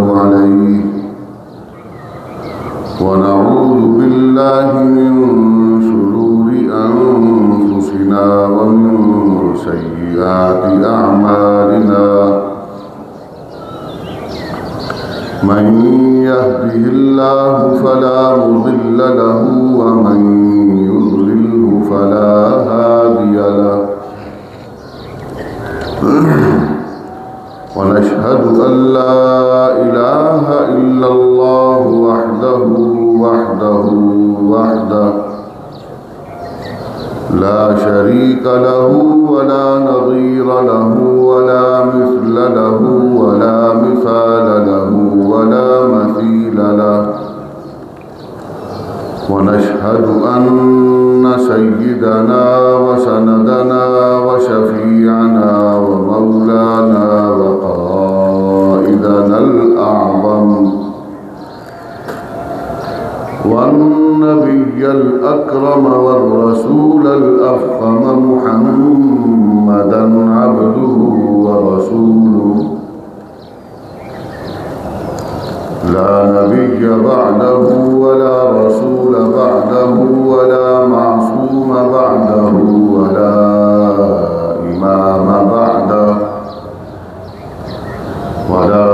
عليه ونعوذ بالله من شرور أنفسنا ومن سيئات أعمالنا من يهده الله فلا مضل له ومن يضلله فلا هادي له ونشهد أن لا إله إلا الله وحده لا شريك له ولا نظير له ولا مثل له ولا مثال له ولا مثيل له ونشهد أن سيدنا وسندنا وشفيعنا ومولانا وقائدنا الأعظم والنبي الأكرم والرسول الأفخم محمدا عبده ورسوله لا نبي بعده ولا رسول بعده ولا معصوم بعده ولا إمام بعده ولا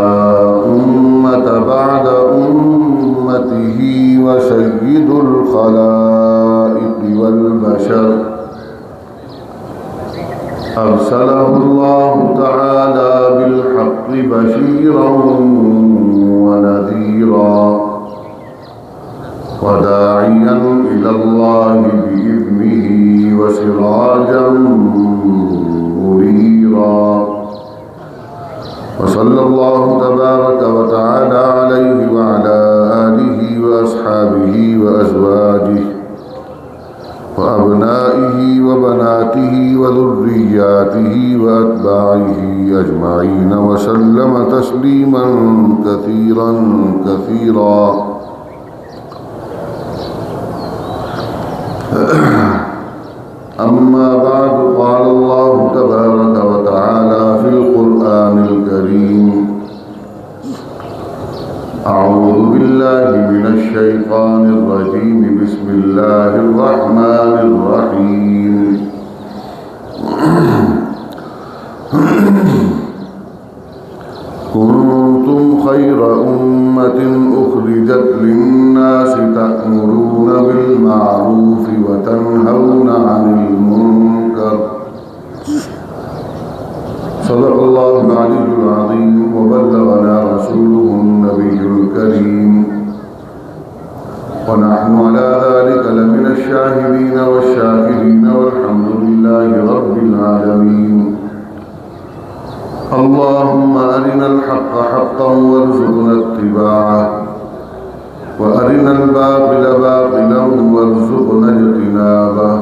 أمة بعد أمته وسيد الخلائق والبشر أرسله الله تعالى بالحق بشيرا ونذيرا وداعيا إلى الله بإذنه وسراجا منيرا وصلى الله تبارك وتعالى عليه وعلى آله وأصحابه وأزواجه وأبنائه وبناته وذرياته وأتباعه أجمعين وسلم تسليما كثيرا كثيرا أما بعد قال الله تبارك وتعالى في القرآن الكريم أعوذ بالله من الشيطان الرجيم بسم الله الرحمن الرحيم كنتم خير أمة أخرجت للناس تأمرون بالمعروف وتنهون عن المنكر صدق الله العلي العظيم وبلغنا رسوله النبي الكريم ونحن على ذلك لمن الشاهدين والشاكرين والحمد لله رب العالمين اللهم أرنا الحق حقا وارزقنا اتباعه وأرنا الباطل باطلا وارزقنا اجتنابه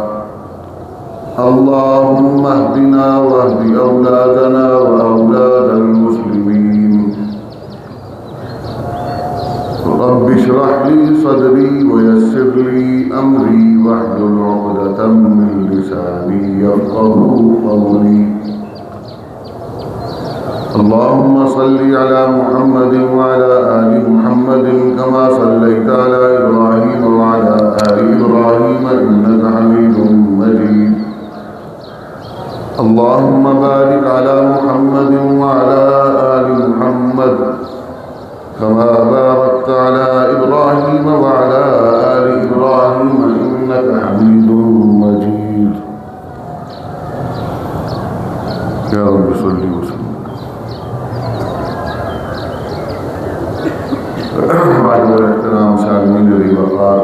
اللهم اهدنا واهد أولادنا وأولاد المسلمين رب اشرح لي صدري ويسر لي أمري واحلل عقدة من لساني يفقهوا قولي اللهم صل على محمد وعلى آل محمد كما صليت على إبراهيم وعلى آل إبراهيم إنك حميد مجيد اللهم بارك على محمد وعلى آل محمد كما باركت على إبراهيم وعلى آل إبراهيم إنك حميد مجيد يا رب صل وسلم بعد الاحترام سالمین علی وقار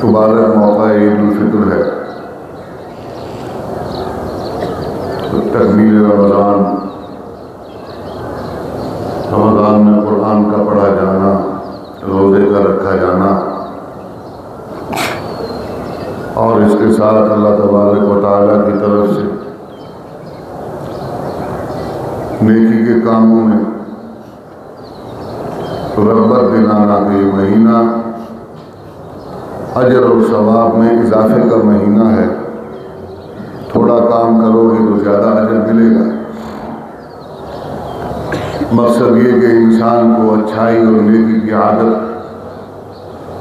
مبارک موقع عید الفطر ہے تکمیل رمضان میں قرآن کا پڑھا جانا روزے کا رکھا جانا اور اس کے ساتھ اللہ تبارک و تعالیٰ کی طرف سے نیکی کے کاموں میں رغبت دلانا کہ یہ مہینہ اجر اور ثواب میں اضافے کا مہینہ ہے کام کرو گے تو زیادہ اجر ملے گا۔ مقصد یہ کہ انسان کو اچھائی اور نیکی کی عادت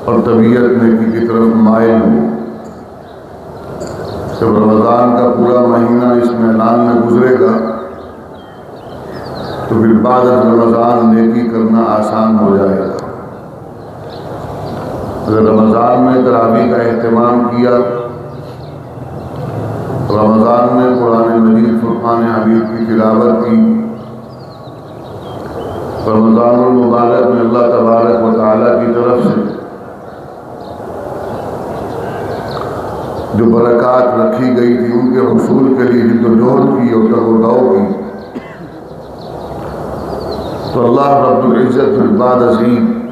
اور طبیعت نیکی کی طرف مائل ہو۔ جب رمضان کا پورا مہینہ اس میدان میں گزرے گا تو پھر بعد از رمضان نیکی کرنا آسان ہو جائے گا۔ اگر رمضان میں تراویح کا اہتمام کیا، رمضان میں قرآن مجید فرقان حمید کی تلاوت کی، رمضان المبارک میں اللہ تبارک و تعالیٰ کی طرف سے جو برکات رکھی گئی تھی ان کے حصول کے لیے جد و جہد کی اور تگ و دو کی، تو اللہ رب العزت بعد ازیں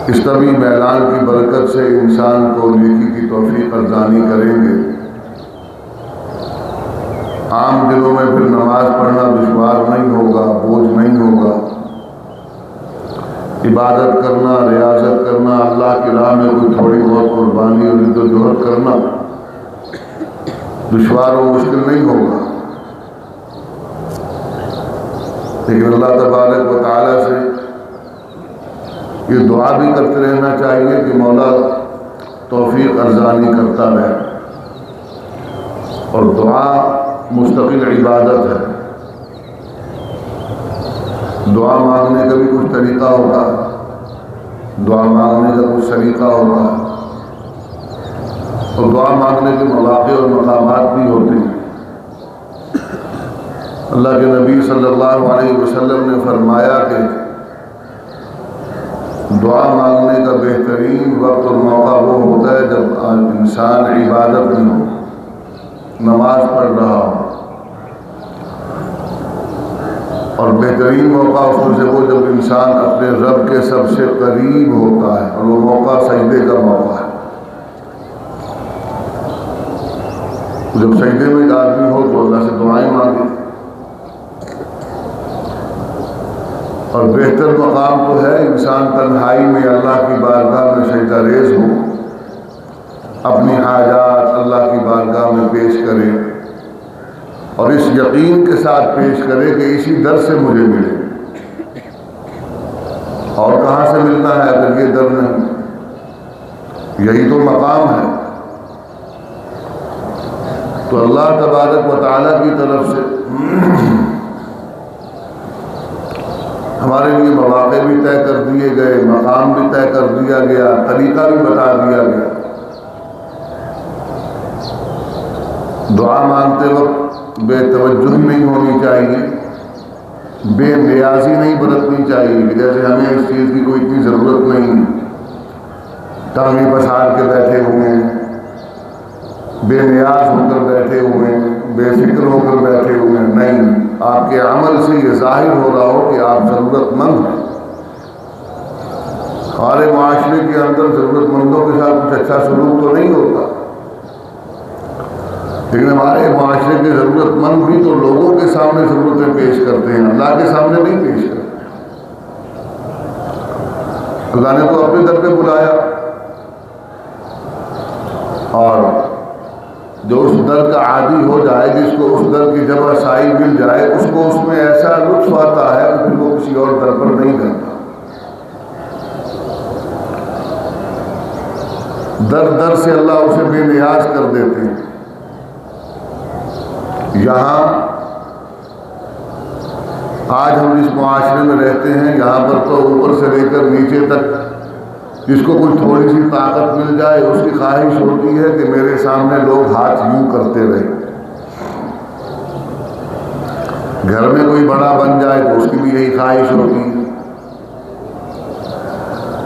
اس طبی میدان کی برکت سے انسان کو نیکی کی توفیق ارزانی کریں گے۔ عام دنوں میں پھر نماز پڑھنا دشوار نہیں ہوگا، بوجھ نہیں ہوگا۔ عبادت کرنا، ریاضت کرنا، اللہ کی راہ میں کوئی تھوڑی بہت قربانی اور جد و جہد کرنا دشوار و مشکل نہیں ہوگا۔ لیکن اللہ تبارک و تعالیٰ سے یہ دعا بھی کرتے رہنا چاہیے کہ مولا توفیق ارزانی کرتا رہے، اور دعا مستقل عبادت ہے۔ دعا مانگنے کا بھی کچھ طریقہ ہوتا ہے، دعا مانگنے کا کچھ سلیقہ ہوتا ہے، اور دعا مانگنے کے مواقع اور مقامات بھی ہوتے ہیں۔ اللہ کے نبی صلی اللہ علیہ وسلم نے فرمایا کہ دعا مانگنے کا بہترین وقت اور موقع وہ ہوتا ہے جب انسان عبادت میں ہو، نماز پڑھ رہا ہو، اور بہترین موقع اس میں سے وہ جب انسان اپنے رب کے سب سے قریب ہوتا ہے، اور وہ موقع سجدے کا موقع ہے۔ جب سجدے میں ایک آدمی ہو تو اللہ سے دعائیں مانگے، اور بہتر مقام تو ہے انسان تنہائی میں اللہ کی بارگاہ میں سجدہ ریز ہو، اپنی حاجات اللہ کی بارگاہ میں پیش کرے، اور اس یقین کے ساتھ پیش کرے کہ اسی در سے مجھے ملے، اور کہاں سے ملنا ہے اگر یہ در نہیں؟ یہی تو مقام ہے۔ تو اللہ تبارک و تعالیٰ کی طرف سے ہمارے لیے مواقع بھی طے کر دیے گئے، مقام بھی طے کر دیا گیا، طریقہ بھی بتا دیا گیا۔ دعا مانگتے وقت بے توجہ نہیں ہونی چاہیے، بے نیازی نہیں برتنی چاہیے کہ جیسے ہمیں اس چیز کی کوئی اتنی ضرورت نہیں، ٹانگیں پسار کے بیٹھے ہوئے ہیں، بے نیاز ہو کر بیٹھے ہوئے ہیں، بے فکر ہو کر بیٹھے ہوئے ہیں۔ نہیں، آپ کے عمل سے یہ ظاہر ہو رہا ہو کہ آپ ضرورت مند ہیں۔ ہمارے معاشرے کے اندر ضرورت مندوں کے ساتھ کچھ اچھا سلوک تو نہیں ہوتا، لیکن ہمارے معاشرے کے ضرورت مند بھی تو لوگوں کے سامنے ضرورتیں پیش کرتے ہیں، اللہ کے سامنے نہیں پیش کرتے۔ اللہ نے تو اپنے در پہ بلایا، اور جو اس در کا عادی ہو جائے، جس کو اس در کی جگہ سائی مل جائے، اس کو اس میں ایسا لطف آتا ہے کہ پھر وہ کسی اور در پر نہیں کرتا۔ در در سے اللہ اسے بے نیاز کر دیتے ہیں۔ یہاں آج ہم جس معاشرے میں رہتے ہیں، یہاں پر تو اوپر سے لے کر نیچے تک جس کو کوئی تھوڑی سی طاقت مل جائے اس کی خواہش ہوتی ہے کہ میرے سامنے لوگ ہاتھ یوں کرتے رہے۔ گھر میں کوئی بڑا بن جائے تو اس کی بھی یہی خواہش ہوتی ہے۔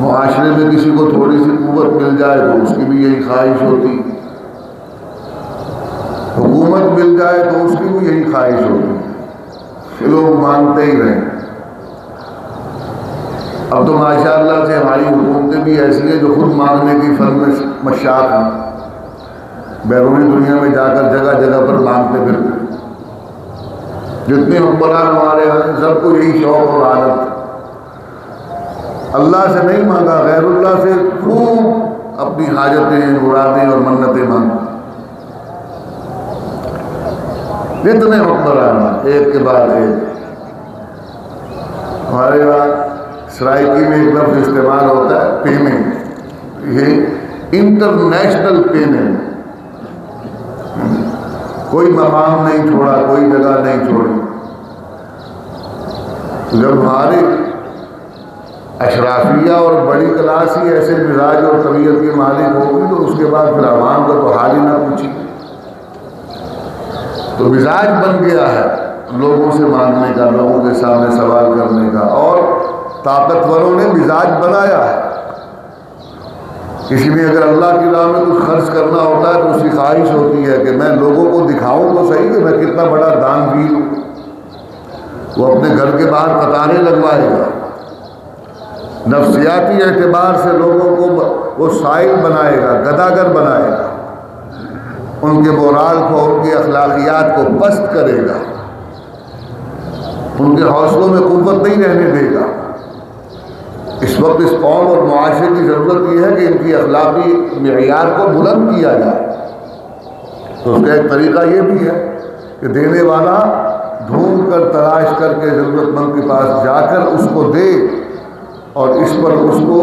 معاشرے میں کسی کو تھوڑی سی قوت مل جائے تو اس کی بھی یہی خواہش ہوتی ہے۔ حکومت مل جائے تو اس کی بھی یہی خواہش ہوتی ہے، لوگ مانتے ہی رہیں۔ اب تو ماشاء اللہ سے ہماری حکومتیں بھی ایسی ہیں جو خود مانگنے کی فن میں مشاق ہیں، بیرونی دنیا میں جا کر جگہ جگہ پر مانگتے پھرتے۔ جتنے حکمران ہمارے ہیں سب کو یہی شوق اور عادت، اللہ سے نہیں مانگا، غیر اللہ سے خوب اپنی حاجتیں، مرادیں اور منتیں مانگا۔ جتنے حکمران ایک کے بعد ایک. ہمارے یہاں سرائکی میں ایک لفظ استعمال ہوتا ہے پیمنٹ. یہ انٹرنیشنل پیمنٹ. کوئی مقام نہیں چھوڑا, کوئی جگہ نہیں چھوڑی. جب ہمارے اشرافیہ اور بڑی کلاس ہی ایسے مزاج اور طبیعت کے مالک ہوگی تو اس کے بعد پھر عوام کا تو حال ہی نہ پوچھی. تو مزاج بن گیا ہے لوگوں سے مانگنے کا, لوگوں کے سامنے سوال کرنے کا, اور طاقتوروں نے مزاج بنایا ہے. کسی نے اگر اللہ کی راہ میں کچھ خرچ کرنا ہوتا ہے تو اس کی خواہش ہوتی ہے کہ میں لوگوں کو دکھاؤں تو صحیح کہ میں کتنا بڑا دان ویر ہوں. وہ اپنے گھر کے باہر قطاریں لگوائے گا, نفسیاتی اعتبار سے لوگوں کو وہ سائل بنائے گا, گداگر بنائے گا, ان کے مورال کو, ان کی اخلاقیات کو پست کرے گا, ان کے حوصلوں میں قوت نہیں رہنے دے گا. اس وقت اس قوم اور معاشرے کی ضرورت یہ ہے کہ ان کی اخلاقی معیار کو بلند کیا جائے. تو اس کا ایک طریقہ یہ بھی ہے کہ دینے والا ڈھونڈ کر تلاش کر کے ضرورت مند کے پاس جا کر اس کو دے, اور اس پر اس کو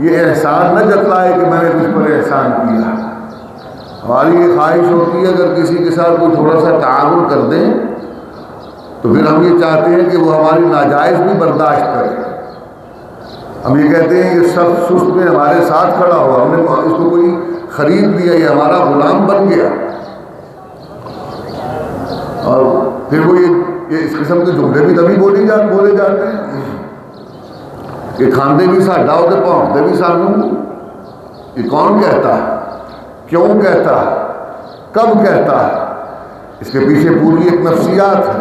یہ احسان نہ جتلائے کہ میں نے اس پر احسان کیا. ہماری یہ خواہش ہوتی ہے اگر کسی کے ساتھ کوئی تھوڑا سا تعاون کر دیں تو پھر ہم یہ چاہتے ہیں کہ وہ ہماری ناجائز بھی برداشت کرے. ہم یہ کہتے ہیں کہ سب سست میں ہمارے ساتھ کھڑا ہوا, ہم نے اس کو کوئی خرید لیا, یہ ہمارا غلام بن گیا. اور پھر وہ یہ اس قسم کے جملے بھی تبھی بولے جاتے ہیں کہ کھاندے بھی ساڈا ہو تو پہنچتے بھی سانوں. یہ کون کہتا ہے, کیوں کہتا ہے, کب کہتا ہے؟ اس کے پیچھے پوری ایک نفسیات ہے.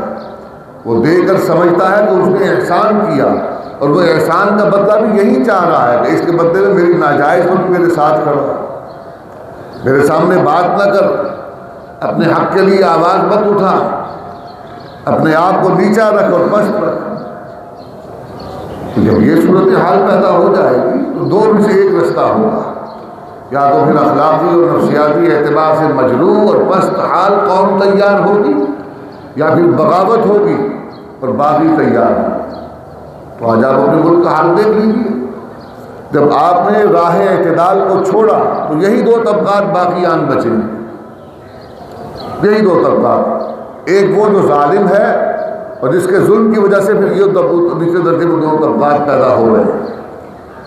وہ دے کر سمجھتا ہے کہ اس نے احسان کیا, اور وہ احسان کا بدلہ بھی یہی چاہ رہا ہے کہ اس کے بدلے میں میری ناجائز کو بھی میرے ساتھ کھڑا, میرے سامنے بات نہ کر, اپنے حق کے لیے آواز مت اٹھا, اپنے آپ کو نیچا رکھ اور پست رکھ. جب یہ صورتحال پیدا ہو جائے گی تو دو میں سے ایک رستہ ہوگا, یا تو پھر اخلاقی اور نفسیاتی اعتبار سے مجروح اور پست حال قوم تیار ہوگی, یا پھر بغاوت ہوگی اور باغی تیار ہوگی. تو آج آپ اپنے ملک کا حال دیکھ لیجیے. جب آپ نے راہ اعتدال کو چھوڑا تو یہی دو طبقات باقی آن بچیں گے. یہی دو طبقات, ایک وہ جو ظالم ہے اور جس کے ظلم کی وجہ سے پھر یہ دوسرے درجے میں دو طبقات پیدا ہو رہے ہیں.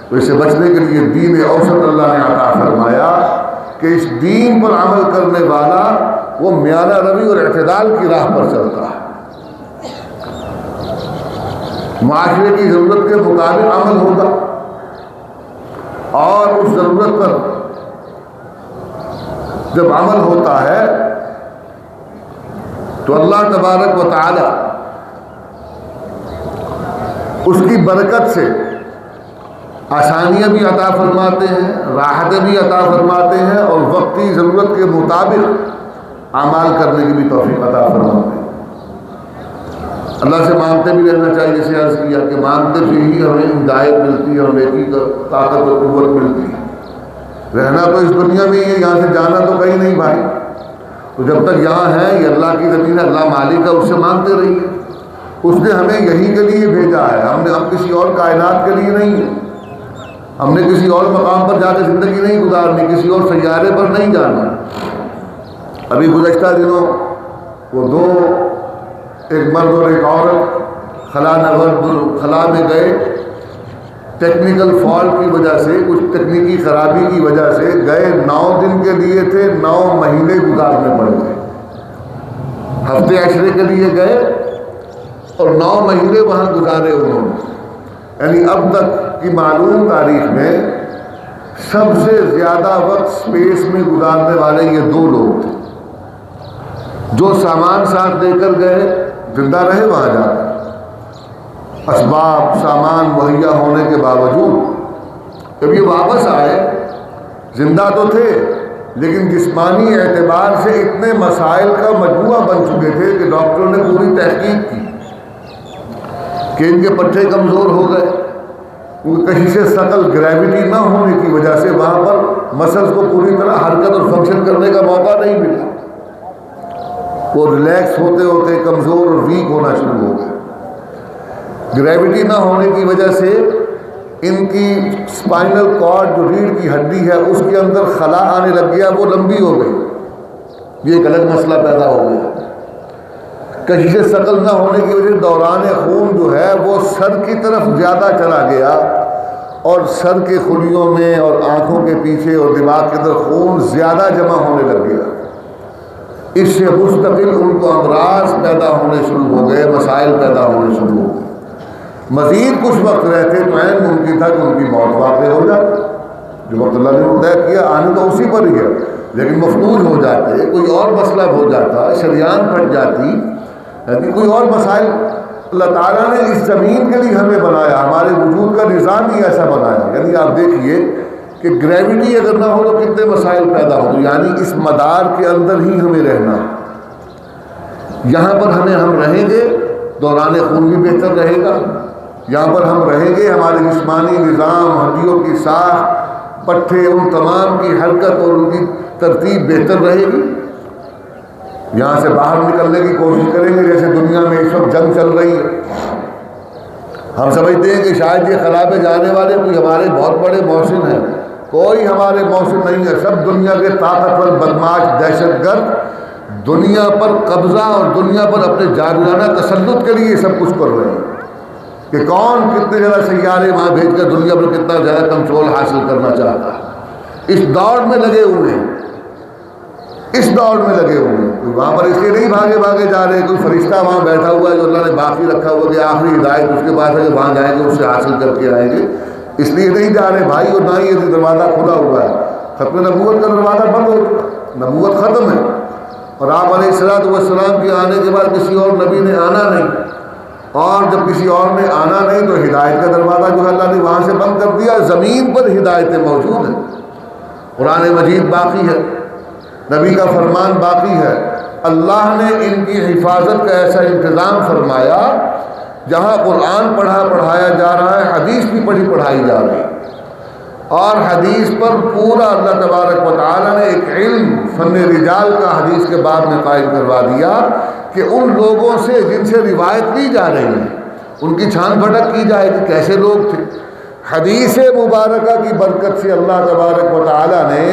تو اسے بچنے کے لیے دین اوسط اللہ نے عطا فرمایا کہ اس دین پر عمل کرنے والا وہ میانہ روی اور اعتدال کی راہ پر چلتا ہے. معاشرے کی ضرورت کے مطابق عمل ہوگا, اور اس ضرورت پر جب عمل ہوتا ہے تو اللہ تبارک و تعالی اس کی برکت سے آسانیاں بھی عطا فرماتے ہیں, راحتیں بھی عطا فرماتے ہیں, اور وقتی ضرورت کے مطابق اعمال کرنے کی بھی توفیق عطا فرماتے ہیں. اللہ سے مانگتے بھی رہنا چاہیے, جیسے عرض کیا کہ مانگتے پھر ہی ہمیں ہدایت ملتی ہے اور نیکی کا طاقت و قوت ملتی ہے. رہنا تو اس دنیا میں ہی ہے, یہاں سے جانا تو کہیں نہیں بھائی. تو جب تک یہاں ہے, یہ اللہ کی زمین ہے, اللہ مالک ہے, اس سے مانگتے رہیے. اس نے ہمیں یہی کے لیے بھیجا ہے, ہم کسی اور کائنات کے لیے نہیں ہیں. ہم نے کسی اور مقام پر جا کے زندگی نہیں گزارنی, کسی اور سیارے پر نہیں جانا. ابھی گزشتہ دنوں وہ دو, ایک مرد اور ایک عورت خلا میں گئے. ٹیکنیکل فالٹ کی وجہ سے, کچھ تکنیکی خرابی کی وجہ سے گئے. 9 دن کے لیے تھے, 9 مہینے گزارنے پڑ گئے. ہفتے عشرے کے لیے گئے اور 9 مہینے وہاں گزارے انہوں نے. یعنی اب تک کی معلوم تاریخ میں سب سے زیادہ وقت اسپیس میں گزارنے والے یہ 2 لوگ تھے. جو سامان ساتھ لے کر گئے زندہ رہے وہاں جا کر. اسباب سامان مہیا ہونے کے باوجود جب یہ واپس آئے, زندہ تو تھے لیکن جسمانی اعتبار سے اتنے مسائل کا مجموعہ بن چکے تھے کہ ڈاکٹروں نے پوری تحقیق کی کہ ان کے پٹھے کمزور ہو گئے. کہیں سے ثقل گریوٹی نہ ہونے کی وجہ سے وہاں پر مسلز کو پوری طرح حرکت اور فنکشن کرنے کا موقع نہیں ملا. وہ ریلیکس ہوتے ہوتے کمزور اور ویک ہونا شروع ہو گئے۔ گریوٹی نہ ہونے کی وجہ سے ان کی اسپائنل کارڈ جو ریڑھ کی ہڈی ہے اس کے اندر خلا آنے لگ گیا، وہ لمبی ہو گئی، یہ ایک الگ مسئلہ پیدا ہو گیا۔ کشش ثقل نہ ہونے کی وجہ سے دوران خون جو ہے وہ سر کی طرف زیادہ چلا گیا، اور سر کے خلیوں میں اور آنکھوں کے پیچھے اور دماغ کے اندر خون زیادہ جمع ہونے لگ گیا۔ اس سے مستقل ان کو امراض پیدا ہونے شروع ہو گئے، مسائل پیدا ہونے شروع ہو گئے۔ مزید کچھ وقت رہتے تو عین ممکن تھا کہ ان کی موت واقع ہو جاتی، جو وقت اللہ نے طے کیا آنے تو اسی پر ہی ہے، لیکن مفلوج ہو جاتے، کوئی اور مسئلہ ہو جاتا، شریان پھٹ جاتی، کوئی اور مسائل۔ اللہ تعالیٰ نے اس زمین کے لیے ہمیں بنایا، ہمارے وجود کا نظام ہی ایسا بنایا۔ یعنی آپ دیکھیے کہ گریوٹی اگر نہ ہو تو کتنے مسائل پیدا ہو، یعنی اس مدار کے اندر ہی ہمیں رہنا، یہاں پر ہم رہیں گے، دوران خون بھی بہتر رہے گا، یہاں پر ہم رہیں گے، ہمارے جسمانی نظام، ہڈیوں کی ساخت، پٹھے، ان تمام کی حرکت اور ان کی ترتیب بہتر رہے گی۔ یہاں سے باہر نکلنے کی کوشش کریں گے، جیسے دنیا میں اس وقت جنگ چل رہی ہے، ہم سمجھتے ہیں کہ شاید یہ خلا پہ جانے والے کوئی ہمارے بہت بڑے محسن ہیں، کوئی ہمارے محسن نہیں ہے، سب دنیا کے طاقتور بدماش دہشت گرد دنیا پر قبضہ اور دنیا پر اپنے جابرانہ تسلط کے لیے سب کچھ کر رہے ہیں کہ کون کتنے زیادہ سیارے وہاں بھیج کر دنیا پر کتنا زیادہ کنٹرول حاصل کرنا چاہتا ہے۔ اس دوڑ میں لگے ہوئے ہیں، اس دوڑ میں لگے ہوئے ہیں۔ کوئی وہاں پر اس لیے نہیں بھاگے جا رہے، کوئی فرشتہ وہاں بیٹھا ہوا ہے جو اللہ نے باقی رکھا ہوا کہ آخری ہدایت اس کے پاس ہے کہ وہاں جائیں گے اس سے حاصل کر کے آئیں گے، اس لیے نہیں جا رہے بھائی، اور نہ ہی یہ دروازہ کھلا ہوا ہے۔ ختم نبوت کا دروازہ بند ہو چکا، نبوت ختم ہے، اور آپ علیہ الصلوۃ والسلام کے آنے کے بعد کسی اور نبی نے آنا نہیں، اور جب کسی اور نے آنا نہیں تو ہدایت کا دروازہ جو ہے اللہ نے وہاں سے بند کر دیا۔ زمین پر ہدایتیں موجود ہیں، قرآن مجید باقی ہے، نبی کا فرمان باقی ہے، اللہ نے ان کی حفاظت کا ایسا انتظام فرمایا، جہاں قرآن پڑھایا جا رہا ہے، حدیث بھی پڑھائی جا رہی ہے، اور حدیث پر پورا اللہ تبارک و تعالیٰ نے ایک علم فن رجال کا حدیث کے باب میں قائم کروا دیا کہ ان لوگوں سے جن سے روایت کی جا رہی ہے ان کی چھان پھٹک کی جائے کہ کیسے لوگ تھے۔ حدیث مبارکہ کی برکت سے اللہ تبارک و تعالیٰ نے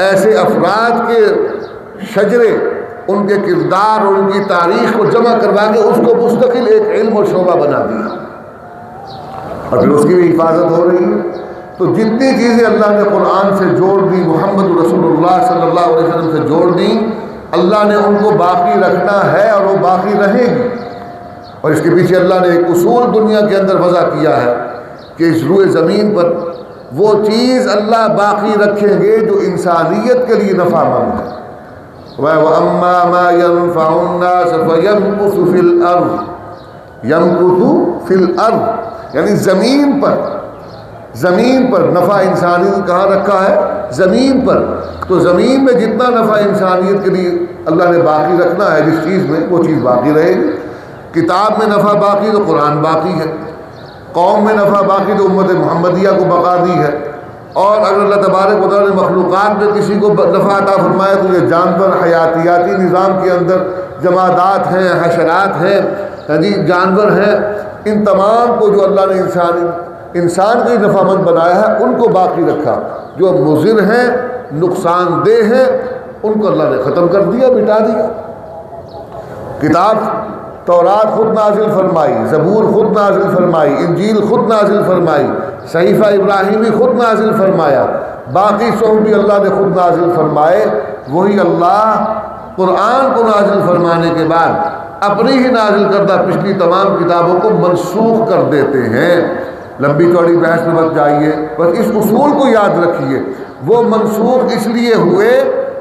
ایسے افراد کے شجرے، ان کے کردار اور ان کی تاریخ کو جمع کروا کے اس کو مستقل ایک علم اور شعبہ بنا دیا، اور پھر اس کی بھی حفاظت ہو رہی ہے۔ تو جتنی چیزیں اللہ نے قرآن سے جوڑ دی، محمد رسول اللہ صلی اللہ علیہ وسلم سے جوڑ دی، اللہ نے ان کو باقی رکھنا ہے اور وہ باقی رہے گی۔ اور اس کے پیچھے اللہ نے ایک اصول دنیا کے اندر وضع کیا ہے کہ اس روئے زمین پر وہ چیز اللہ باقی رکھیں گے جو انسانیت کے لیے نفع مند ہے۔ وَأَمَّا مَا يَنْفَعُ النَّاسَ فَيَمْكُثُ فِي الْأَرْضِ، يَمْكُثُ فِي الْأَرْضِ یعنی زمین پر نفع انسانیت کہاں رکھا ہے؟ زمین پر۔ تو زمین میں جتنا نفع انسانیت کے لیے اللہ نے باقی رکھنا ہے جس چیز میں، وہ چیز باقی رہے گی۔ کتاب میں نفع باقی تو قرآن باقی ہے، قوم میں نفع باقی تو امت محمدیہ کو بقا دی ہے، اور اگر اللہ تبارک و تعالیٰ نے مخلوقات میں کسی کو نفع عطا فرمایا تو یہ جانور حیاتیاتی نظام کے اندر جمادات ہیں، حشرات ہیں، جانور ہیں، ان تمام کو جو اللہ نے انسان کو نفع مند بنایا ہے ان کو باقی رکھا۔ جو مضر ہیں، نقصان دہ ہیں، ان کو اللہ نے ختم کر دیا، مٹا دیا۔ کتاب تورات خود نازل فرمائی، زبور خود نازل فرمائی، انجیل خود نازل فرمائی، صحیفہ ابراہیمی خود نازل فرمایا، باقی صحف بھی اللہ نے خود نازل فرمائے۔ وہی اللہ قرآن کو نازل فرمانے کے بعد اپنی ہی نازل کردہ پچھلی تمام کتابوں کو منسوخ کر دیتے ہیں۔ لمبی چوڑی بحث میں مت جائیے، بس اس اصول کو یاد رکھیے، وہ منسوخ اس لیے ہوئے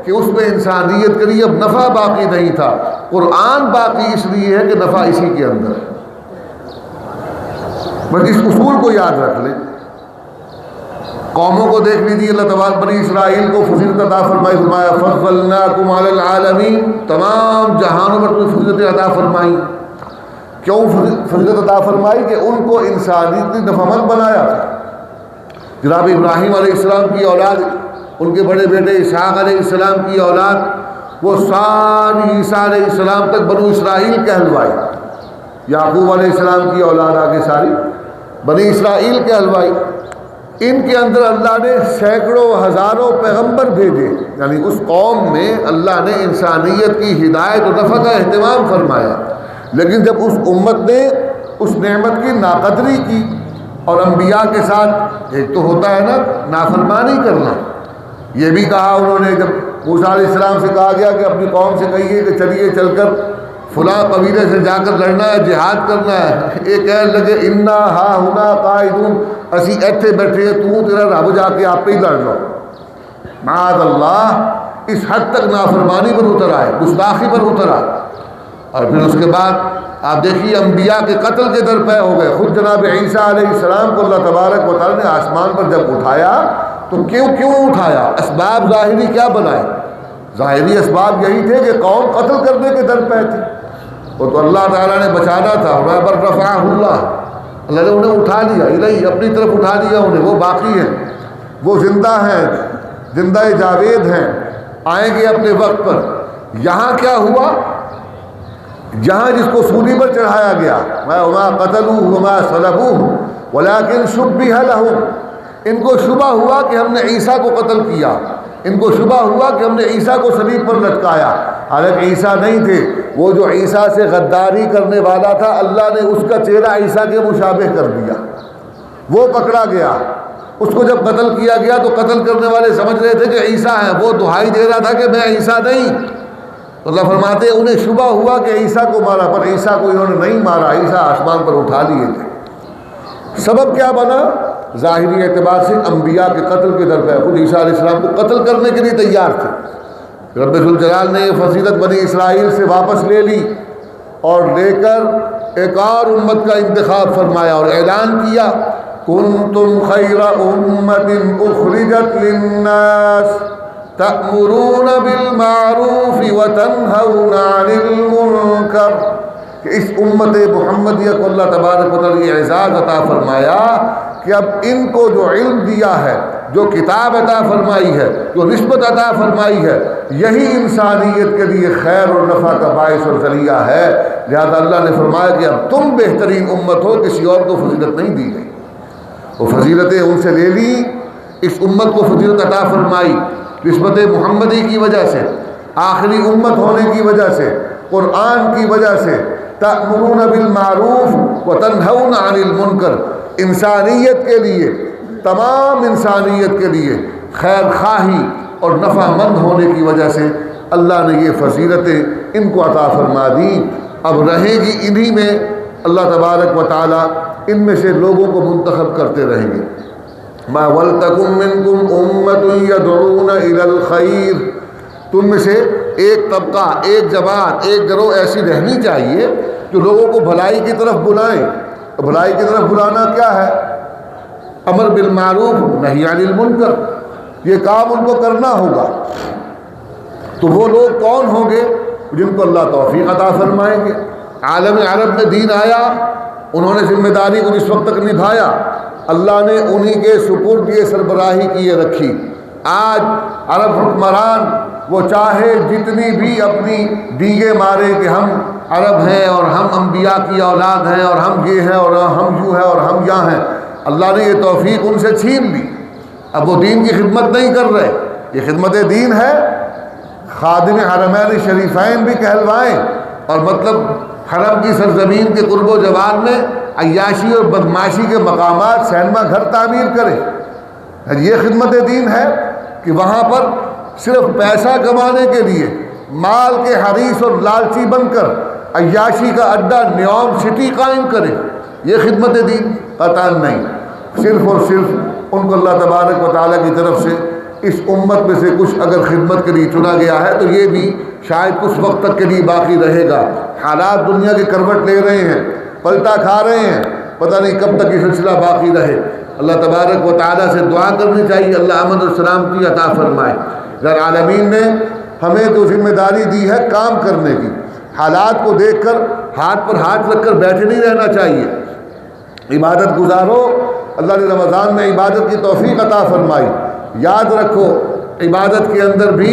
کہ اس میں انسانیت کے لیے اب نفع باقی نہیں تھا۔ قرآن باقی اس لیے ہے کہ نفع اسی کے اندر ہے۔ بس اس اصول کو یاد رکھ لیں۔ قوموں کو دیکھ لیجیے، اللہ تبارک بنی اسرائیل کو فضیلت عطا فرمائی، فرمایا فضلناکم علی العالمین، تمام جہانوں پر کوئی فضیلت عطا فرمائی۔ کیوں فضیلت عطا فرمائی؟ کہ ان کو انسانیت نفع مند بنایا تھا۔ جناب ابراہیم علیہ السلام کی اولاد، ان کے بڑے بیٹے اسحاق علیہ السلام کی اولاد، وہ ساری عیسیٰ علیہ السلام تک بنو اسرائیل کہلوائی. یعقوب علیہ السلام کی اولاد آگے ساری بنی اسرائیل کہلوائی. ان کے اندر اللہ نے سینکڑوں ہزاروں پیغمبر بھیجے. یعنی اس قوم میں اللہ نے انسانیت کی ہدایت و نفع کا اہتمام فرمایا. لیکن جب اس امت نے اس نعمت کی ناقدری کی اور انبیاء کے ساتھ ایک تو ہوتا ہے نا نافرمانی کرنا، یہ بھی کہا انہوں نے. جب موسیٰ علیہ السلام سے کہا گیا کہ اپنی قوم سے کہیے کہ چلیے چل کر فلاں قبیلے سے جا کر لڑنا ہے، جہاد کرنا ہے، یہ کہنے لگے انا ہا ہنا قائدون، اسی ایتھے بیٹھے تو تیرا رب جا کے آپ پہ ہی لڑ لو. معاذ اللہ، اس حد تک نافرمانی پر اتر آئے، گستاخی پر اتر آئے. اور پھر اس کے بعد آپ دیکھیے انبیاء کے قتل کے در پہ ہو گئے. خود جناب عیسیٰ علیہ السلام کو اللہ تبارک و تعالیٰ نے آسمان پر جب اٹھایا تو کیوں اٹھایا؟ اسباب ظاہری کیا بنائے؟ ظاہری اسباب یہی تھے کہ قوم قتل کرنے کے در پہ تھی. وہ تو اللہ تعالیٰ نے بچانا تھا. بر رفعہ اللہ نے انہیں اٹھا لیا، الہی اپنی طرف اٹھا لیا انہیں. وہ باقی ہیں، وہ زندہ ہیں، زندہ جاوید ہیں، آئیں گے اپنے وقت پر. یہاں کیا ہوا؟ جہاں جس کو سولی پر چڑھایا گیا، وما قتلوہ وما صلبوہ ولکن شبہ لہم، ان کو شبہ ہوا کہ ہم نے عیسیٰ کو قتل کیا، ان کو شبہ ہوا کہ ہم نے عیسیٰ کو صلیب پر لٹکایا. حالانکہ عیسیٰ نہیں تھے. وہ جو عیسیٰ سے غداری کرنے والا تھا، اللہ نے اس کا چہرہ عیسیٰ کے مشابہ کر دیا، وہ پکڑا گیا. اس کو جب قتل کیا گیا تو قتل کرنے والے سمجھ رہے تھے کہ عیسیٰ ہیں، وہ دہائی دے رہا تھا کہ میں عیسیٰ نہیں. تو اللہ فرماتے ہیں انہیں شبہ ہوا کہ عیسیٰ کو مارا، پر عیسیٰ کو انہوں نے نہیں مارا، عیسیٰ آسمان پر اٹھا لیے تھے. سبب کیا بنا؟ ظاہری اعتبار سے انبیاء کے قتل کے در پہ. خود عیسیٰ علیہ السلام کو قتل کرنے کے لیے تیار تھے. رب ذوالجلال نے یہ فضیلت بنی اسرائیل سے واپس لے لی اور لے کر ایک اور امت کا انتخاب فرمایا اور اعلان کیا کنتم خیر امت اخرجت للناس تأمرون بالمعروف وتنہون عن المنکر. کہ اس امت محمدیہ کو اللہ تبارک و تعالیٰ یہ اعزاز عطا فرمایا کہ اب ان کو جو علم دیا ہے، جو کتاب عطا فرمائی ہے، جو نسبت عطا فرمائی ہے، یہی انسانیت کے لیے خیر اور نفع کا باعث اور ذریعہ ہے. لہذا اللہ نے فرمایا کہ اب تم بہترین امت ہو، کسی اور کو فضیلت نہیں دی گئی. وہ فضیلتیں ان سے لے لی، اس امت کو فضیلت عطا فرمائی نسبت محمدی کی وجہ سے، آخری امت ہونے کی وجہ سے، قرآن کی وجہ سے. تأمرون بالمعروف وتنہون عن المنکر، انسانیت کے لیے، تمام انسانیت کے لیے خیر خواہی اور نفع مند ہونے کی وجہ سے اللہ نے یہ فضیلتیں ان کو عطا فرما دیں. اب رہے گی انہی میں. اللہ تبارک و تعالیٰ ان میں سے لوگوں کو منتخب کرتے رہیں گے. ما ولتکم منکم امۃ یدعون الی الخیر، تم میں سے ایک طبقہ، ایک جماعت، ایک گروہ ایسی رہنی چاہیے جو لوگوں کو بھلائی کی طرف بلائیں. بھلائی کی طرف بلانا کیا ہے؟ امر بالمعروف نہی عن المنکر. یہ کام ان کو کرنا ہوگا. تو وہ لوگ کون ہوں گے؟ جن کو اللہ توفیق عطا فرمائیں گے. عالم عرب میں دین آیا، انہوں نے ذمہ داری کو اس وقت تک نبھایا، اللہ نے انہی کے سپرد یہ سربراہی کیے رکھی. آج عرب حکمران وہ چاہے جتنی بھی اپنی ڈینگیں مارے کہ ہم عرب ہیں اور ہم انبیاء کی اولاد ہیں اور ہم یہ ہیں اور ہم یوں ہیں اور ہم یہاں ہیں، اللہ نے یہ توفیق ان سے چھین لی. اب وہ دین کی خدمت نہیں کر رہے. یہ خدمت دین ہے. خادم حرمین شریفین بھی کہلوائیں اور مطلب حرم کی سرزمین کے قرب و جوار میں عیاشی اور بدماشی کے مقامات، سینما گھر تعمیر کریں. یہ خدمت دین ہے کہ وہاں پر صرف پیسہ کمانے کے لیے مال کے حریص اور لالچی بن کر عیاشی کا اڈا نیوم سٹی قائم کرے. یہ خدمت دین قطعا نہیں. صرف اور صرف ان کو اللہ تبارک و تعالیٰ کی طرف سے اس امت میں سے کچھ اگر خدمت کے لیے چنا گیا ہے تو یہ بھی شاید کچھ وقت تک کے لیے باقی رہے گا. حالات دنیا کے کروٹ لے رہے ہیں، پلٹا کھا رہے ہیں، پتہ نہیں کب تک یہ سلسلہ باقی رہے. اللہ تبارک و تعالیٰ سے دعا کرنی چاہیے اللہ امن اور سلامتی عطا فرمائے. رب العالمین نے ہمیں تو ذمہ داری دی ہے کام کرنے کی. حالات کو دیکھ کر ہاتھ پر ہاتھ رکھ کر بیٹھے نہیں رہنا چاہیے. عبادت گزارو. اللہ نے رمضان میں عبادت کی توفیق عطا فرمائی. یاد رکھو عبادت کے اندر بھی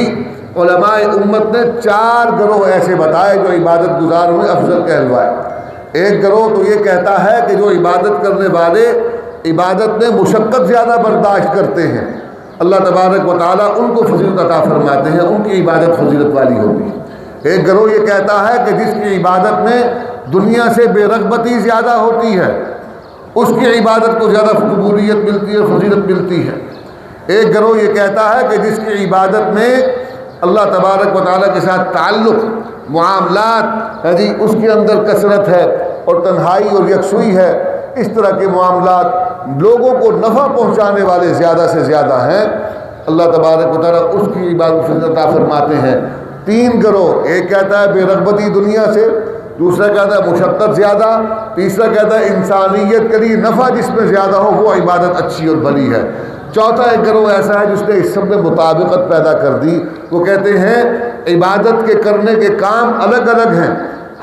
علماء امت نے 4 گروہ ایسے بتائے جو عبادت گزاروں میں افضل کہلوائے۔ ایک گروہ تو یہ کہتا ہے کہ جو عبادت کرنے والے عبادت میں مشقت زیادہ برداشت کرتے ہیں، اللہ تبارک و تعالیٰ ان کو فضیلت عطا فرماتے ہیں، ان کی عبادت فضیلت والی ہوتی ہے۔ ایک گروہ یہ کہتا ہے کہ جس کی عبادت میں دنیا سے بے رغبتی زیادہ ہوتی ہے، اس کی عبادت کو زیادہ قبولیت ملتی ہے، فضیلت ملتی ہے۔ ایک گروہ یہ کہتا ہے کہ جس کی عبادت میں اللہ تبارک و تعالیٰ کے ساتھ تعلق، معاملات اس کے اندر کثرت ہے اور تنہائی اور یکسوئی ہے، اس طرح کے معاملات لوگوں کو نفع پہنچانے والے زیادہ سے زیادہ ہیں، اللہ تبارک و تعالیٰ اس کی عبادت فضیلت عطا فرماتے ہیں۔ 3 گروہ، ایک کہتا ہے بے رغبتی دنیا سے، دوسرا کہتا ہے مشقت زیادہ، تیسرا کہتا ہے انسانیت کے لیے نفع جس میں زیادہ ہو وہ عبادت اچھی اور بھلی ہے۔ چوتھا ایک گروہ ایسا ہے جس نے اس سب میں مطابقت پیدا کر دی، وہ کہتے ہیں عبادت کے کرنے کے کام الگ الگ ہیں،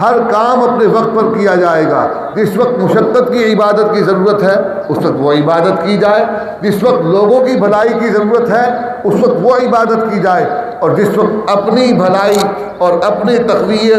ہر کام اپنے وقت پر کیا جائے گا۔ جس وقت مشقت کی عبادت کی ضرورت ہے اس وقت وہ عبادت کی جائے، جس وقت لوگوں کی بھلائی کی ضرورت ہے اس وقت وہ عبادت کی جائے، اور جس وقت اپنی بھلائی اور اپنے تقوی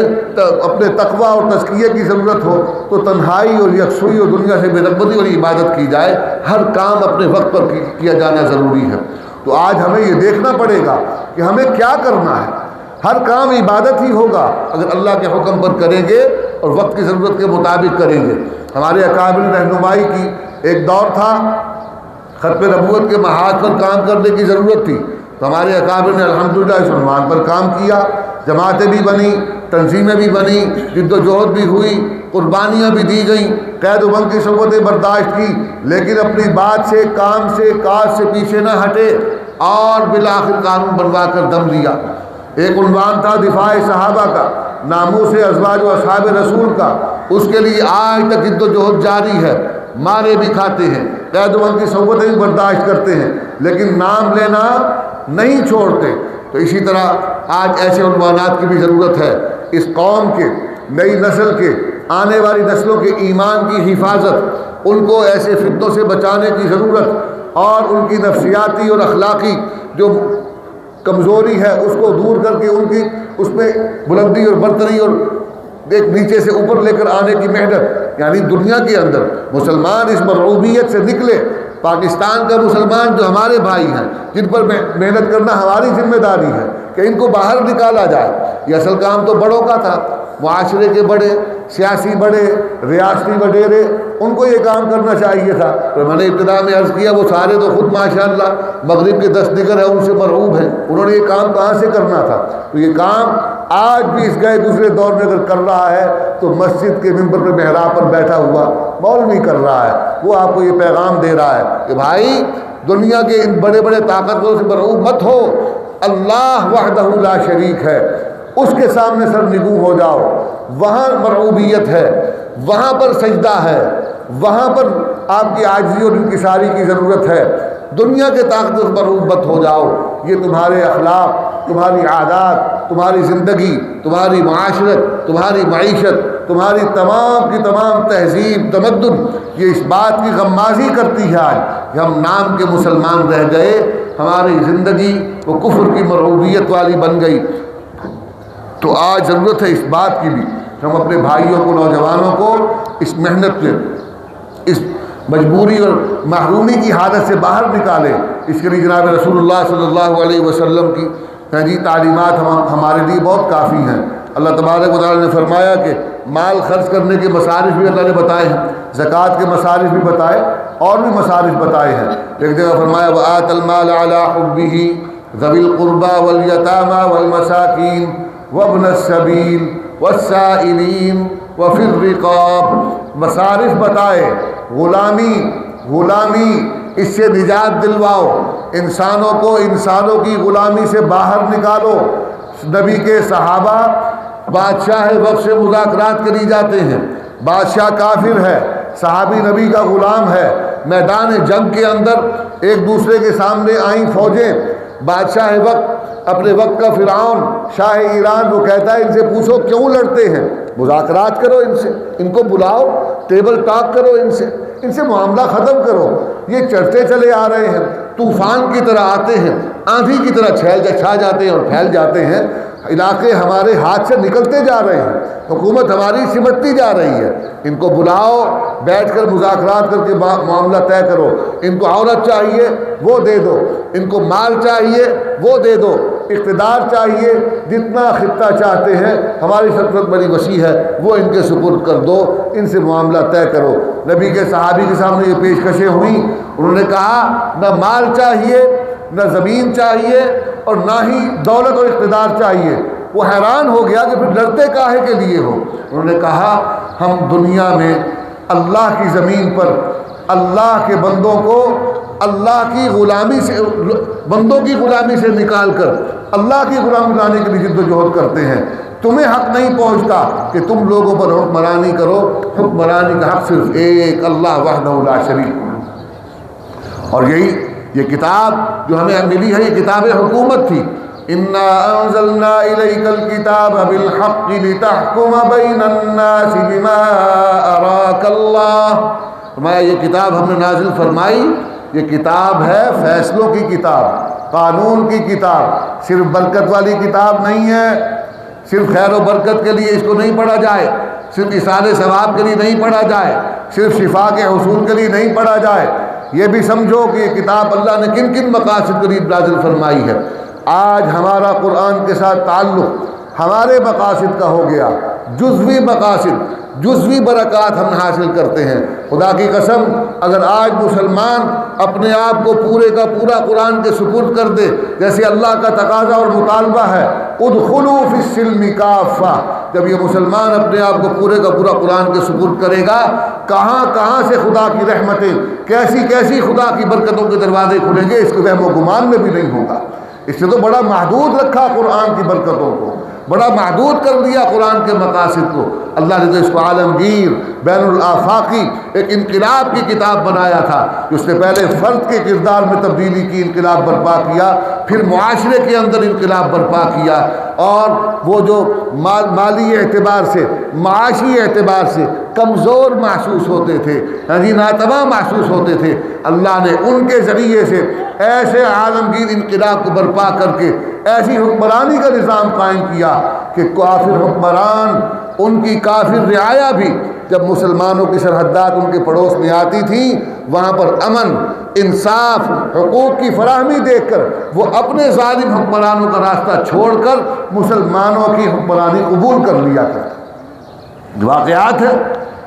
اور تزکیے کی ضرورت ہو تو تنہائی اور یکسوئی اور دنیا سے بے رغبتی والی عبادت کی جائے۔ ہر کام اپنے وقت پر کیا جانا ضروری ہے۔ تو آج ہمیں یہ دیکھنا پڑے گا کہ ہمیں کیا کرنا ہے۔ ہر کام عبادت ہی ہوگا اگر اللہ کے حکم پر کریں گے اور وقت کی ضرورت کے مطابق کریں گے۔ ہمارے اکابر رہنمائی کی ایک دور تھا، ختم نبوت کے محاذ پر کام کرنے کی ضرورت تھی، تو ہمارے اکابر نے الحمدللہ اس عنوان پر کام کیا، جماعتیں بھی بنی، تنظیمیں بھی بنی، جد و جہد بھی ہوئی، قربانیاں بھی دی گئیں، قید و بند کی صحبتیں برداشت کی، لیکن اپنی بات سے، کام سے، کاج سے پیچھے نہ ہٹے اور بالآخر قانون بنوا کر دم لیا۔ ایک عنوان تھا دفاع صحابہ کا، ناموس ازواج و اصحاب رسول کا، اس کے لیے آج تک جد و جہد جاری ہے، مارے بھی کھاتے ہیں، قید و بند کی صحبتیں بھی برداشت کرتے ہیں، لیکن نام لینا نہیں چھوڑتے۔ تو اسی طرح آج ایسے عنوانات کی بھی ضرورت ہے۔ اس قوم کے، نئی نسل کے، آنے والی نسلوں کے ایمان کی حفاظت، ان کو ایسے فتنوں سے بچانے کی ضرورت، اور ان کی نفسیاتی اور اخلاقی جو کمزوری ہے اس کو دور کر کے ان کی اس میں بلندی اور برتری اور ایک نیچے سے اوپر لے کر آنے کی محنت، یعنی دنیا کے اندر مسلمان اس مرعوبیت سے نکلے۔ پاکستان کا مسلمان جو ہمارے بھائی ہیں، جن پر محنت کرنا ہماری ذمہ داری ہے کہ ان کو باہر نکالا جائے۔ یہ اصل کام تو بڑوں کا تھا، معاشرے کے بڑے، سیاسی بڑے، ریاستی وڈیرے، ان کو یہ کام کرنا چاہیے تھا۔ تو میں نے ابتدا میں عرض کیا وہ سارے تو خود ماشاءاللہ مغرب کے 10 دیگر ہیں، ان سے مرعوب ہیں، انہوں نے یہ کام کہاں سے کرنا تھا؟ تو یہ کام آج بھی اس گئے دوسرے دور میں اگر کر رہا ہے تو مسجد کے ممبر پہ محراب پر بیٹھا ہوا مولوی کر رہا ہے، وہ آپ کو یہ پیغام دے رہا ہے کہ بھائی دنیا کے ان بڑے بڑے طاقتوروں سے مرعوب مت ہو، اللہ وحدہ لا شریک ہے، اس کے سامنے سر نگو ہو جاؤ، وہاں مرعوبیت ہے، وہاں پر سجدہ ہے، وہاں پر آپ کی عاجزی اور انکساری کی ضرورت ہے۔ دنیا کے طاقتوں سے مرعوب مت ہو جاؤ، یہ تمہارے اخلاق، تمہاری عادات، تمہاری زندگی، تمہاری معاشرت، تمہاری معیشت، تمہاری تمام کی تمام تہذیب، تمدن، یہ اس بات کی غمازی کرتی ہے آج کہ ہم نام کے مسلمان رہ گئے، ہماری زندگی وہ کفر کی مرعوبیت والی بن گئی۔ تو آج ضرورت ہے اس بات کی بھی کہ ہم اپنے بھائیوں کو، نوجوانوں کو اس محنت میں، اس مجبوری اور محرومی کی حالت سے باہر نکالیں۔ اس کے لیے جناب رسول اللہ صلی اللہ علیہ وسلم کی تعلیمات ہمارے لیے بہت کافی ہیں۔ اللہ تبارک و تعالیٰ نے فرمایا کہ مال خرچ کرنے کے مصارف بھی اللہ نے بتائے ہیں، زکوٰۃ کے مصارف بھی بتائے، اور بھی مصارف بتائے ہیں۔ ایک جگہ فرمایا وَآتَ الْمَالَ عَلَىٰ حُبِّهِ ذَوِي الْقُرْبَىٰ وَالْيَتَامَىٰ وَالْمَسَاكِينِ وَابْنَ السَّبِيلِ وَالسَّائِلِينَ وَفِي الرِّقَابِ، مصارف بتائے، غلامی اس سے نجات دلواؤ، انسانوں کو انسانوں کی غلامی سے باہر نکالو۔ نبی کے صحابہ بادشاہ وقت سے مذاکرات کے لیے جاتے ہیں، بادشاہ کافر ہے، صحابی نبی کا غلام ہے، میدان جنگ کے اندر ایک دوسرے کے سامنے آئیں فوجیں، بادشاہ وقت اپنے وقت کا فرعون شاہ ایران، وہ کہتا ہے ان سے پوچھو کیوں لڑتے ہیں، مذاکرات کرو ان سے، ان کو بلاؤ، ٹیبل ٹاک کرو ان سے معاملہ ختم کرو۔ یہ چڑھتے چلے آ رہے ہیں، طوفان کی طرح آتے ہیں، آندھی کی طرح چھا جاتے ہیں اور پھیل جاتے ہیں، علاقے ہمارے ہاتھ سے نکلتے جا رہے ہیں، حکومت ہماری سمٹتی جا رہی ہے۔ ان کو بلاؤ، بیٹھ کر مذاکرات کر کے معاملہ طے کرو۔ ان کو عورت چاہیے وہ دے دو، ان کو مال چاہیے وہ دے دو، اقتدار چاہیے، جتنا خطہ چاہتے ہیں، ہماری سلطنت بڑی وسیع ہے، وہ ان کے سپرد کر دو، ان سے معاملہ طے کرو۔ نبی کے صحابی کے سامنے یہ پیشکشیں ہوئیں، انہوں نے کہا نہ مال چاہیے، نہ زمین چاہیے، اور نہ ہی دولت اور اقتدار چاہیے۔ وہ حیران ہو گیا کہ پھر لڑتے کاہے کے لیے ہو؟ انہوں نے کہا ہم دنیا میں اللہ کی زمین پر اللہ کے بندوں کو اللہ کی غلامی سے، بندوں کی غلامی سے نکال کر اللہ کی غلامی لانے کے لیے جد و جہد کرتے ہیں۔ تمہیں حق نہیں پہنچتا کہ تم لوگوں پر حکمرانی کرو، حکمرانی کا حق صرف ایک اللہ وحدہ لا شریک۔ اور یہی یہ کتاب جو ہمیں ملی ہے، یہ کتاب حکومت تھی۔ انا انزلنا الیک الکتاب بالحق لتحکم بین الناس بما اراک اللہ۔ فرمایا یہ کتاب ہم نے نازل فرمائی، یہ کتاب ہے فیصلوں کی کتاب، قانون کی کتاب، صرف برکت والی کتاب نہیں ہے، صرف خیر و برکت کے لیے اس کو نہیں پڑھا جائے، صرف ایصال ثواب کے لیے نہیں پڑھا جائے، صرف شفا کے حصول کے لیے نہیں پڑھا جائے۔ یہ بھی سمجھو کہ یہ کتاب اللہ نے کن کن مقاصد کے لیے نازل فرمائی ہے۔ آج ہمارا قرآن کے ساتھ تعلق ہمارے مقاصد کا ہو گیا، جزوی مقاصد، جزوی برکات ہم حاصل کرتے ہیں۔ خدا کی قسم اگر آج مسلمان اپنے آپ کو پورے کا پورا قرآن کے سپرد کر دے، جیسے اللہ کا تقاضا اور مطالبہ ہے ادخلوا فی السلم کافہ، جب یہ مسلمان اپنے آپ کو پورے کا پورا قرآن کے سپرد کرے گا، کہاں کہاں سے خدا کی رحمتیں، کیسی کیسی خدا کی برکتوں کے دروازے کھلیں گے، اس کے وہم و گمان میں بھی نہیں ہوگا۔ اس نے تو بڑا محدود رکھا قرآن کی برکتوں کو، بڑا محدود کر دیا قرآن کے مقاصد کو۔ اللہ نے تو اس کو عالمگیر، بین الآفاقی، ایک انقلاب کی کتاب بنایا تھا۔ اس نے پہلے فرد کے کردار میں تبدیلی کی، انقلاب برپا کیا، پھر معاشرے کے اندر انقلاب برپا کیا، اور وہ جو مالی اعتبار سے، معاشی اعتبار سے کمزور محسوس ہوتے تھے، ناتواں محسوس ہوتے تھے، اللہ نے ان کے ذریعے سے ایسے عالمگیر انقلاب کو برپا کر کے ایسی حکمرانی کا نظام قائم کیا کہ کافر حکمران، ان کی کافر رعایا بھی جب مسلمانوں کی سرحدات ان کے پڑوس میں آتی تھیں، وہاں پر امن، انصاف، حقوق کی فراہمی دیکھ کر وہ اپنے ظالم حکمرانوں کا راستہ چھوڑ کر مسلمانوں کی حکمرانی قبول کر لیا کرتے۔ واقعات ہے،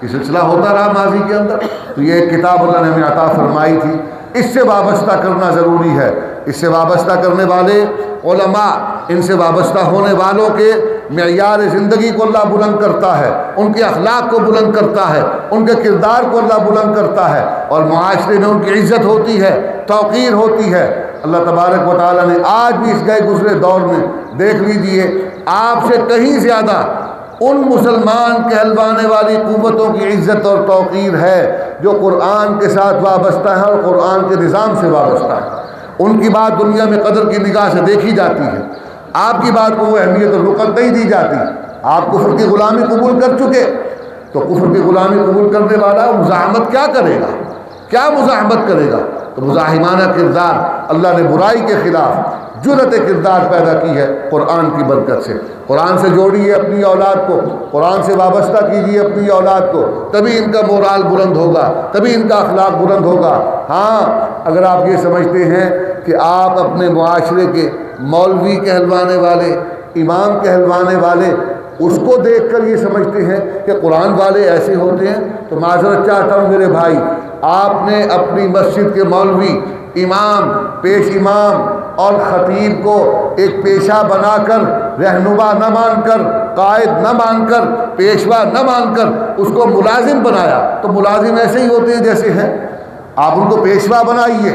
یہ سلسلہ ہوتا رہا ماضی کے اندر۔ تو یہ ایک کتاب اللہ نے ہمیں عطا فرمائی تھی، اس سے وابستہ کرنا ضروری ہے۔ اس سے وابستہ کرنے والے علماء، ان سے وابستہ ہونے والوں کے معیار زندگی کو اللہ بلند کرتا ہے، ان کے اخلاق کو بلند کرتا ہے، ان کے کردار کو اللہ بلند کرتا ہے، اور معاشرے میں ان کی عزت ہوتی ہے، توقیر ہوتی ہے۔ اللہ تبارک و تعالیٰ نے آج بھی اس گئے گزرے دور میں دیکھ لیجئے، آپ سے کہیں زیادہ ان مسلمان کہلوانے والی قوتوں کی عزت اور توقیر ہے جو قرآن کے ساتھ وابستہ ہے اور قرآن کے نظام سے وابستہ ہے۔ ان کی بات دنیا میں قدر کی نگاہ سے دیکھی جاتی ہے، آپ کی بات کو وہ اہمیت اور رقت نہیں دی جاتی۔ آپ کفر کی غلامی قبول کر چکے، تو کفر کی غلامی قبول کرنے والا مزاحمت کیا کرے گا؟ کیا مزاحمت کرے گا؟ تو مزاحمانہ کردار، اللہ نے برائی کے خلاف جرأت کردار پیدا کی ہے قرآن کی برکت سے۔ قرآن سے جوڑیے اپنی اولاد کو، قرآن سے وابستہ کیجیے اپنی اولاد کو، تبھی ان کا مورال بلند ہوگا، تبھی ان کا اخلاق بلند ہوگا۔ ہاں اگر آپ یہ سمجھتے ہیں کہ آپ اپنے معاشرے کے مولوی کہلوانے والے، امام کہلوانے والے، اس کو دیکھ کر یہ سمجھتے ہیں کہ قرآن والے ایسے ہوتے ہیں، تو معذرت چاہتا ہوں میرے بھائی، آپ نے اپنی مسجد کے مولوی، امام، پیش امام اور خطیب کو ایک پیشہ بنا کر، رہنما نہ مان کر، قائد نہ مان کر، پیشوا نہ مان کر اس کو ملازم بنایا۔ تو ملازم ایسے ہی ہوتے ہیں جیسے ہیں، آپ ان کو پیشوا بنائیے،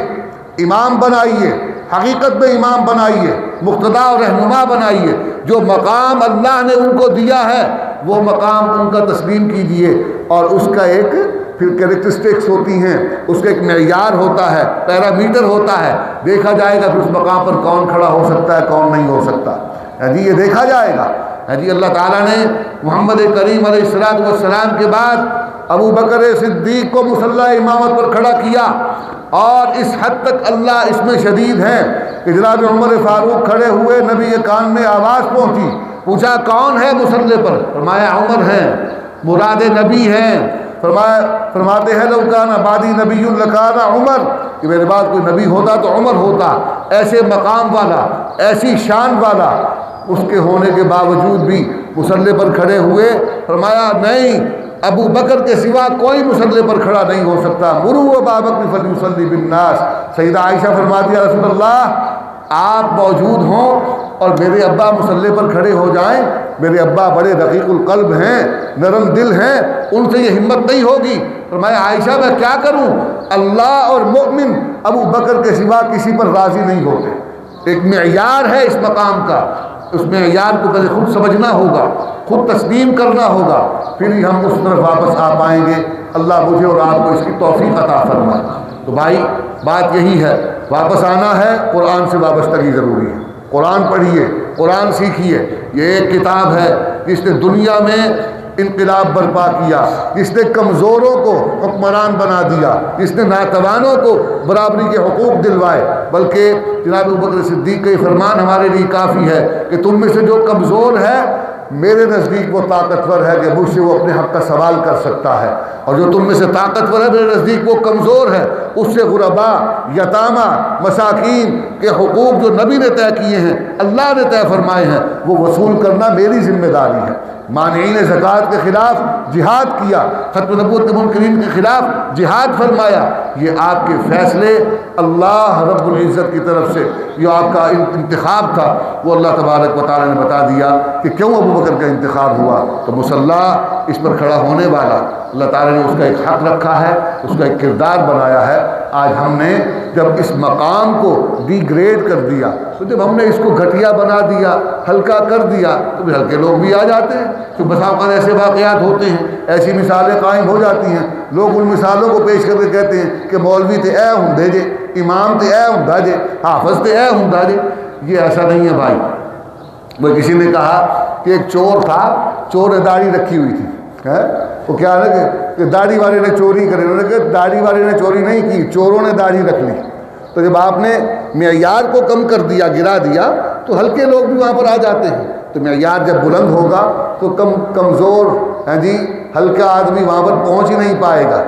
امام بنائیے، حقیقت میں امام بنائیے، مقتدا اور رہنما بنائیے۔ جو مقام اللہ نے ان کو دیا ہے وہ مقام ان کا تسلیم کیجیے اور اس کا ایک پھر کیریکٹرسٹکس ہوتی ہیں، اس کا ایک معیار ہوتا ہے، پیرامیٹر ہوتا ہے، دیکھا جائے گا پھر اس مقام پر کون کھڑا ہو سکتا ہے، کون نہیں ہو سکتا جی، یہ دیکھا جائے گا جی۔ اللہ تعالیٰ نے محمد کریم علیہ السلام کے بعد ابو بکر صدیق کو مصلی امامت پر کھڑا کیا، اور اس حد تک اللہ اس میں شدید ہے کہ جناب عمر فاروق کھڑے ہوئے، نبی کے کان میں آواز پہنچی، پوچھا کون ہے مصلی پر؟ فرمایا عمر ہیں، مراد نبی ہیں۔ فرماتے ہیں لو کان بعدی نبی لکان عمر، کہ میرے بعد کوئی نبی ہوتا تو عمر ہوتا۔ ایسے مقام والا، ایسی شان والا، اس کے ہونے کے باوجود بھی مصلی پر کھڑے ہوئے۔ فرمایا نہیں، ابو بکر کے سوا کوئی مصلی پر کھڑا نہیں ہو سکتا، مروا ابا بکر فلیصلی بالناس۔ سیدہ عائشہ فرماتی ہے رسول اللہ آپ موجود ہوں اور میرے ابا مصلی پر کھڑے ہو جائیں، میرے ابا بڑے رقیق القلب ہیں، نرم دل ہیں، ان سے یہ ہمت نہیں ہوگی۔ فرمایا عائشہ میں کیا کروں، اللہ اور مومن ابو بکر کے سوا کسی پر راضی نہیں ہوتے۔ ایک معیار ہے اس مقام کا، اس معیار کو پہلے خود سمجھنا ہوگا، خود تسلیم کرنا ہوگا، پھر ہی ہم اس طرف واپس آ پائیں گے۔ اللہ مجھے اور آپ کو اس کی توفیق عطا فرمائے۔ تو بھائی بات یہی ہے، واپس آنا ہے، قرآن سے وابستگی ضروری ہے۔ قرآن پڑھیے، قرآن سیکھیے۔ یہ ایک کتاب ہے جس نے دنیا میں انقلاب برپا کیا، جس نے کمزوروں کو حکمران بنا دیا، جس نے ناتوانوں کو برابری کے حقوق دلوائے۔ بلکہ جناب ابوبکر صدیق کا یہ فرمان ہمارے لیے کافی ہے کہ تم میں سے جو کمزور ہے میرے نزدیک وہ طاقتور ہے کہ مجھ سے وہ اپنے حق کا سوال کر سکتا ہے، اور جو تم میں سے طاقتور ہے میرے نزدیک وہ کمزور ہے، اس سے غربا، یتامہ، مساکین کے حقوق جو نبی نے طے کیے ہیں، اللہ نے طے فرمائے ہیں، وہ وصول کرنا میری ذمہ داری ہے۔ مانعین زکوٰۃ کے خلاف جہاد کیا، ختم نبوت کے منکرین کے خلاف جہاد فرمایا۔ یہ آپ کے فیصلے اللہ رب العزت کی طرف سے، یہ آپ کا انتخاب تھا، وہ اللہ تبارک و تعالیٰ نے بتا دیا کہ کیوں ابو بکر کا انتخاب ہوا۔ تو مصلی اس پر کھڑا ہونے والا اللہ تعالیٰ نے اس کا ایک حق رکھا ہے، اس کا ایک کردار بنایا ہے۔ آج ہم نے جب اس مقام کو ڈی گریڈ کر دیا، تو جب ہم نے اس کو گھٹیا بنا دیا، ہلکا کر دیا، تو بھی ہلکے لوگ بھی آ جاتے ہیں۔ تو بسا اوقات ایسے واقعات ہوتے ہیں، ایسی مثالیں قائم ہو جاتی ہیں، لوگ ان مثالوں کو پیش کر کے کہتے ہیں کہ مولوی تے اے ہوندا جے، امام تے اے ہوندا جے، حافظ تے اے ہوندا جے۔ یہ ایسا نہیں ہے بھائی۔ وہ کسی نے کہا کہ ایک چور تھا، چور نے داڑھی رکھی ہوئی تھی، وہ کیا ہے کہ داڑھی والے نے چوری کری، انہوں نے کہا داڑھی والے نے چوری نہیں کی، چوروں نے داڑھی رکھ لی۔ تو جب آپ نے معیار کو کم کر دیا، گرا دیا، تو ہلکے لوگ بھی وہاں پر آ جاتے ہیں۔ تو معیار جب بلند ہوگا تو کمزور جی ہلکا آدمی وہاں پر پہنچ ہی نہیں پائے گا،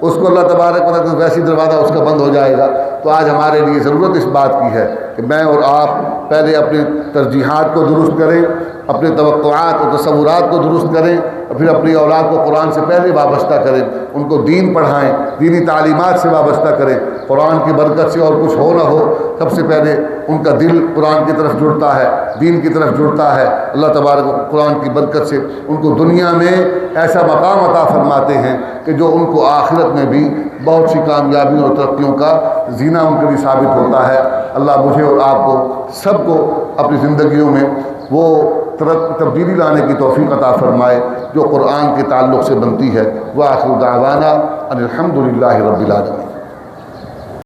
اس کو اللہ تبارک و تعالیٰ ویسی دروازہ اس کا بند ہو جائے گا۔ تو آج ہمارے لیے ضرورت اس بات کی ہے کہ میں اور آپ پہلے اپنی ترجیحات کو درست کریں، اپنے توقعات اور تصورات کو درست کریں، اور پھر اپنی اولاد کو قرآن سے پہلے وابستہ کریں، ان کو دین پڑھائیں، دینی تعلیمات سے وابستہ کریں۔ قرآن کی برکت سے اور کچھ ہو نہ ہو، سب سے پہلے ان کا دل قرآن کی طرف جڑتا ہے، دین کی طرف جڑتا ہے۔ اللہ تبارک قرآن کی برکت سے ان کو دنیا میں ایسا مقام عطا فرماتے ہیں کہ جو ان کو آخرت میں بھی بہت سی کامیابیوں اور ترقیوں کا زینہ ان کے لیے ثابت ہوتا ہے۔ اللہ مجھے اور آپ کو سب کو اپنی زندگیوں میں وہ تبدیلی لانے کی توفیق عطا فرمائے جو قرآن کے تعلق سے بنتی ہے۔ وآخر دعوانا ان الحمد للہ رب العالمین۔